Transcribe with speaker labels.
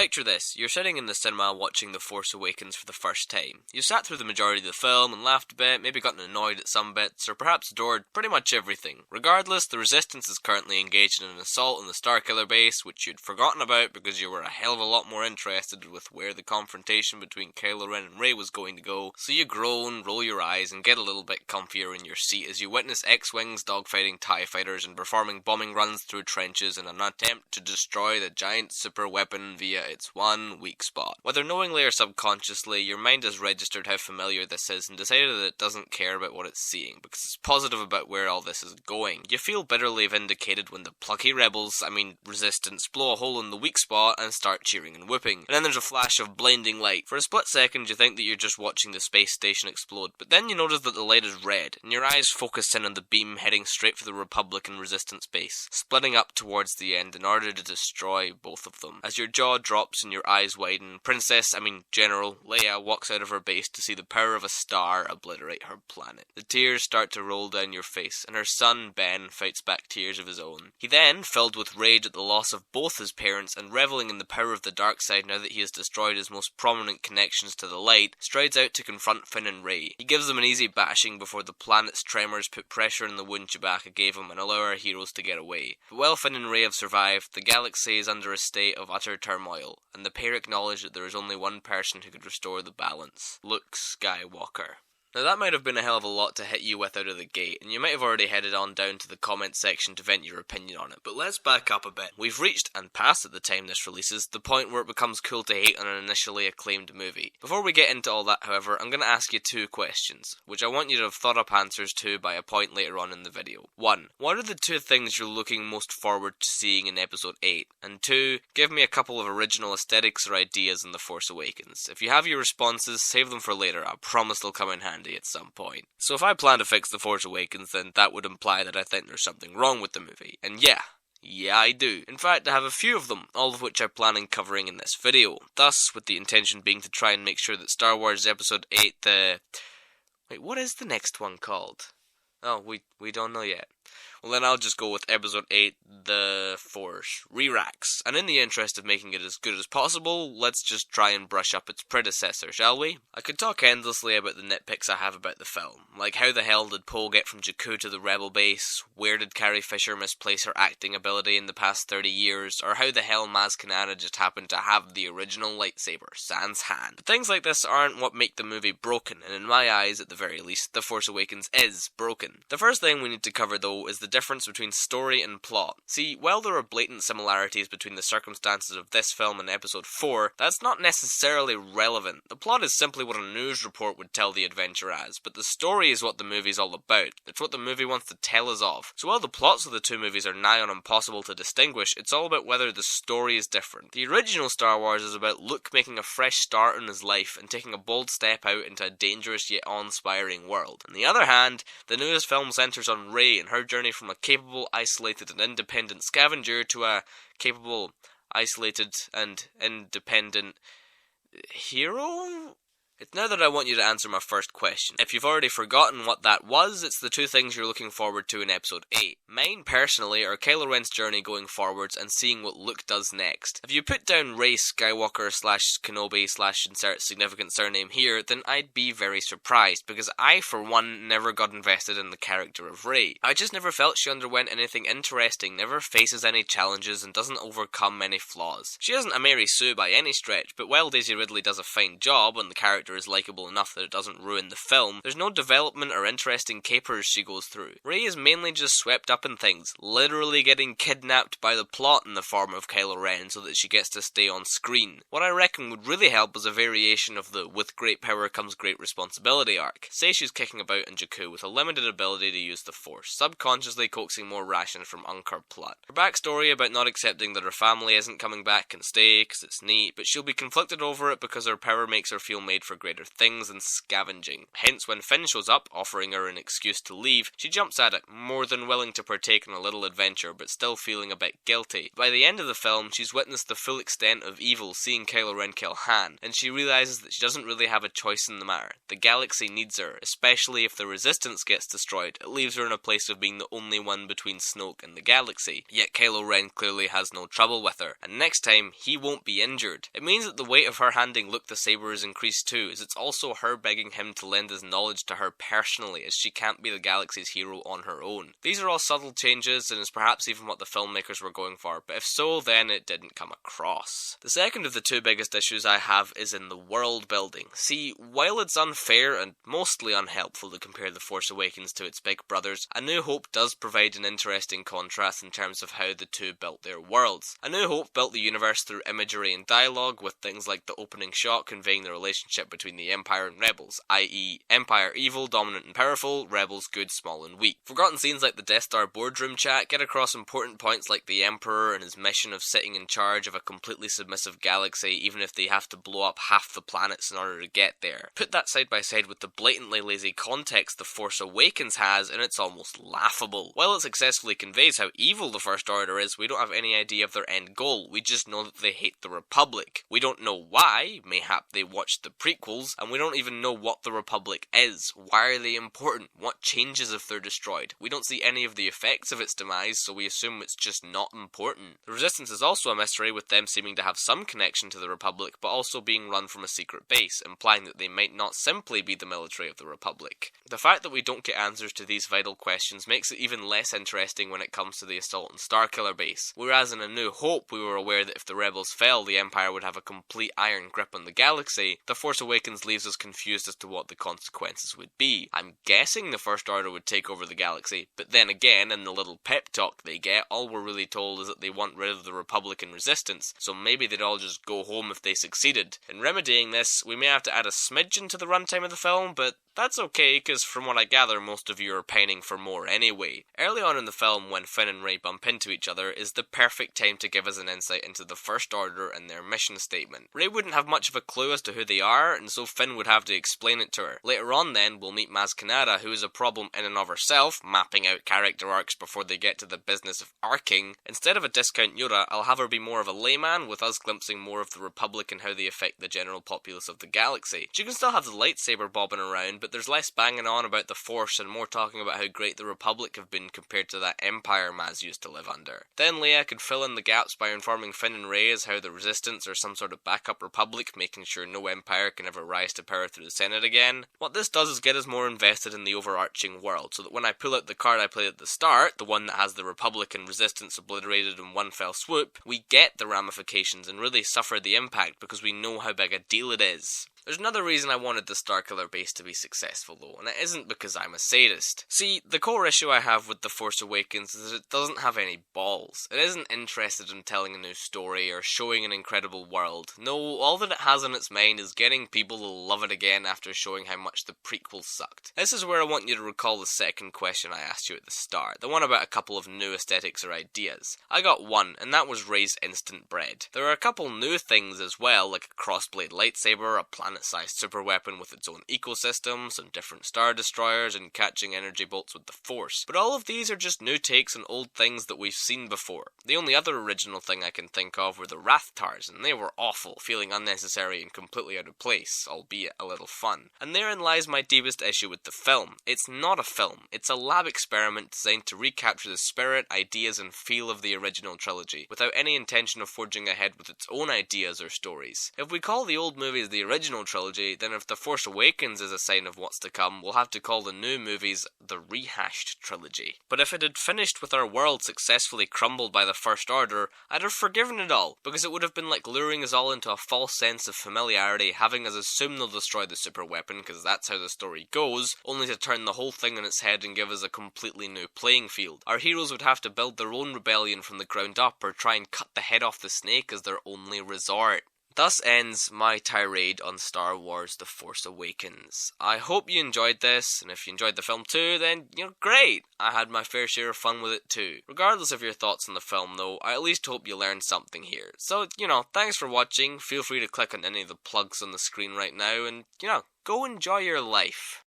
Speaker 1: Picture this, you're sitting in the cinema watching The Force Awakens for the first time. You sat through the majority of the film and laughed a bit, maybe gotten annoyed at some bits, or perhaps adored pretty much everything. Regardless, the Resistance is currently engaged in an assault on the Starkiller base, which you'd forgotten about because you were a hell of a lot more interested with where the confrontation between Kylo Ren and Rey was going to go, so you groan, roll your eyes, and get a little bit comfier in your seat as you witness X-Wings dogfighting TIE fighters and performing bombing runs through trenches in an attempt to destroy the giant super weapon via its one weak spot. Whether knowingly or subconsciously, your mind has registered how familiar this is and decided that it doesn't care about what it's seeing, because it's positive about where all this is going. You feel bitterly vindicated when the plucky rebels, Resistance, blow a hole in the weak spot and start cheering and whooping. And then there's a flash of blinding light. For a split second you think that you're just watching the space station explode, but then you notice that the light is red, and your eyes focus in on the beam heading straight for the Republic and Resistance base, splitting up towards the end in order to destroy both of them. As your jaw drops and your eyes widen, General Leia walks out of her base to see the power of a star obliterate her planet. The tears start to roll down your face, and her son, Ben, fights back tears of his own. He then, filled with rage at the loss of both his parents and reveling in the power of the dark side now that he has destroyed his most prominent connections to the light, strides out to confront Finn and Rey. He gives them an easy bashing before the planet's tremors put pressure on the wound Chewbacca gave him and allow our heroes to get away. But while Finn and Rey have survived, the galaxy is under a state of utter turmoil, and the pair acknowledge that there is only one person who could restore the balance: Luke Skywalker. Now that might have been a hell of a lot to hit you with out of the gate, and you might have already headed on down to the comment section to vent your opinion on it, but let's back up a bit. We've reached, and past at the time this releases, the point where it becomes cool to hate on an initially acclaimed movie. Before we get into all that, however, I'm going to ask you two questions, which I want you to have thought up answers to by a point later on in the video. 1. What are the two things you're looking most forward to seeing in Episode 8? And 2. Give me a couple of original aesthetics or ideas in The Force Awakens. If you have your responses, save them for later. I promise they'll come in handy at some point. So if I plan to fix The Force Awakens, then that would imply that I think there's something wrong with the movie. And yeah, I do. In fact, I have a few of them, all of which I plan on covering in this video. Thus, with the intention being to try and make sure that Star Wars Episode 8, Wait, what is the next one called? Oh, we don't know yet. Well, then I'll just go with Episode 8, The Force Re-Racks. And in the interest of making it as good as possible, let's just try and brush up its predecessor, shall we? I could talk endlessly about the nitpicks I have about the film. Like, how the hell did Poe get from Jakku to the Rebel base? Where did Carrie Fisher misplace her acting ability in the past 30 years? Or how the hell Maz Kanata just happened to have the original lightsaber, sans hand? But things like this aren't what make the movie broken, and in my eyes, at the very least, The Force Awakens is broken. The first thing we need to cover, though, is the difference between story and plot. See, while there are blatant similarities between the circumstances of this film and Episode 4, that's not necessarily relevant. The plot is simply what a news report would tell the adventure as, but the story is what the movie's all about. It's what the movie wants to tell us of. So while the plots of the two movies are nigh on impossible to distinguish, it's all about whether the story is different. The original Star Wars is about Luke making a fresh start in his life and taking a bold step out into a dangerous yet awe-inspiring world. On the other hand, the newest film centers on Rey and her journey from a capable, isolated, and independent scavenger to a capable, isolated, and independent hero? It's now that I want you to answer my first question. If you've already forgotten what that was, it's the two things you're looking forward to in Episode 8. Mine, personally, are Kylo Ren's journey going forwards and seeing what Luke does next. If you put down Rey Skywalker / Kenobi / insert significant surname here, then I'd be very surprised, because I, for one, never got invested in the character of Rey. I just never felt she underwent anything interesting, never faces any challenges, and doesn't overcome many flaws. She isn't a Mary Sue by any stretch, but while Daisy Ridley does a fine job, and the character is likeable enough that it doesn't ruin the film, there's no development or interesting capers she goes through. Rey is mainly just swept up in things, literally getting kidnapped by the plot in the form of Kylo Ren so that she gets to stay on screen. What I reckon would really help is a variation of the with great power comes great responsibility arc. Say she's kicking about in Jakku with a limited ability to use the Force, subconsciously coaxing more rations from uncurbed plot. Her backstory about not accepting that her family isn't coming back can stay, cause it's neat, but she'll be conflicted over it because her power makes her feel made for greater things than scavenging. Hence, when Finn shows up, offering her an excuse to leave, she jumps at it, more than willing to partake in a little adventure, but still feeling a bit guilty. By the end of the film, she's witnessed the full extent of evil, seeing Kylo Ren kill Han, and she realises that she doesn't really have a choice in the matter. The galaxy needs her, especially if the Resistance gets destroyed. It leaves her in a place of being the only one between Snoke and the galaxy. Yet Kylo Ren clearly has no trouble with her, and next time, he won't be injured. It means that the weight of her handing Luke the saber is increased too, as it's also her begging him to lend his knowledge to her personally, as she can't be the galaxy's hero on her own. These are all subtle changes, and is perhaps even what the filmmakers were going for, but if so, then it didn't come across. The second of the two biggest issues I have is in the world building. See, while it's unfair and mostly unhelpful to compare The Force Awakens to its big brothers, A New Hope does provide an interesting contrast in terms of how the two built their worlds. A New Hope built the universe through imagery and dialogue, with things like the opening shot conveying the relationship between the Empire and Rebels, i.e. Empire evil, dominant and powerful, Rebels good, small and weak. Forgotten scenes like the Death Star boardroom chat get across important points like the Emperor and his mission of sitting in charge of a completely submissive galaxy, even if they have to blow up half the planets in order to get there. Put that side by side with the blatantly lazy context The Force Awakens has, and it's almost laughable. While it successfully conveys how evil the First Order is, we don't have any idea of their end goal. We just know that they hate the Republic. We don't know why, mayhap they watched the prequels, and we don't even know what the Republic is. Why are they important? What changes if they're destroyed? We don't see any of the effects of its demise, so we assume it's just not important. The Resistance is also a mystery, with them seeming to have some connection to the Republic, but also being run from a secret base, implying that they might not simply be the military of the Republic. The fact that we don't get answers to these vital questions makes it even less interesting when it comes to the assault on Starkiller Base, whereas in A New Hope we were aware that if the Rebels fell, the Empire would have a complete iron grip on the galaxy. The Force Awakens leaves us confused as to what the consequences would be. I'm guessing the First Order would take over the galaxy, but then again, in the little pep talk they get, all we're really told is that they want rid of the Republican Resistance, so maybe they'd all just go home if they succeeded. In remedying this, we may have to add a smidgen to the runtime of the film, but that's okay, because from what I gather, most of you are pining for more anyway. Early on in the film, when Finn and Rey bump into each other, is the perfect time to give us an insight into the First Order and their mission statement. Rey wouldn't have much of a clue as to who they are, and so Finn would have to explain it to her. Later on then, we'll meet Maz Kanata, who is a problem in and of herself, mapping out character arcs before they get to the business of arcing. Instead of a discount Yoda, I'll have her be more of a layman, with us glimpsing more of the Republic and how they affect the general populace of the galaxy. She can still have the lightsaber bobbing around, but there's less banging on about the Force and more talking about how great the Republic have been compared to that Empire Maz used to live under. Then Leia could fill in the gaps by informing Finn and Rey as how the Resistance are some sort of backup Republic, making sure no Empire can ever rise to power through the Senate again. What this does is get us more invested in the overarching world, so that when I pull out the card I played at the start, the one that has the Republic and Resistance obliterated in one fell swoop, we get the ramifications and really suffer the impact because we know how big a deal it is. There's another reason I wanted the Starkiller Base to be successful though, and it isn't because I'm a sadist. See, the core issue I have with The Force Awakens is that it doesn't have any balls. It isn't interested in telling a new story or showing an incredible world. No, all that it has on its mind is getting people to love it again after showing how much the prequels sucked. This is where I want you to recall the second question I asked you at the start, the one about a couple of new aesthetics or ideas. I got one, and that was Rey's instant bread. There are a couple new things as well, like a crossblade lightsaber, a planet-sized superweapon with its own ecosystem, some different star destroyers, and catching energy bolts with the Force. But all of these are just new takes on old things that we've seen before. The only other original thing I can think of were the Rathtars, and they were awful, feeling unnecessary and completely out of place, albeit a little fun. And therein lies my deepest issue with the film. It's not a film, it's a lab experiment designed to recapture the spirit, ideas, and feel of the original trilogy, without any intention of forging ahead with its own ideas or stories. If we call the old movies the original trilogy, then if The Force Awakens is a sign of what's to come, we'll have to call the new movies the rehashed trilogy. But if it had finished with our world successfully crumbled by the First Order, I'd have forgiven it all, because it would have been like luring us all into a false sense of familiarity, having us assume they'll destroy the super weapon, because that's how the story goes, only to turn the whole thing on its head and give us a completely new playing field. Our heroes would have to build their own rebellion from the ground up, or try and cut the head off the snake as their only resort. Thus ends my tirade on Star Wars The Force Awakens. I hope you enjoyed this, and if you enjoyed the film too, then, great! I had my fair share of fun with it too. Regardless of your thoughts on the film though, I at least hope you learned something here. So, thanks for watching, feel free to click on any of the plugs on the screen right now, and, go enjoy your life.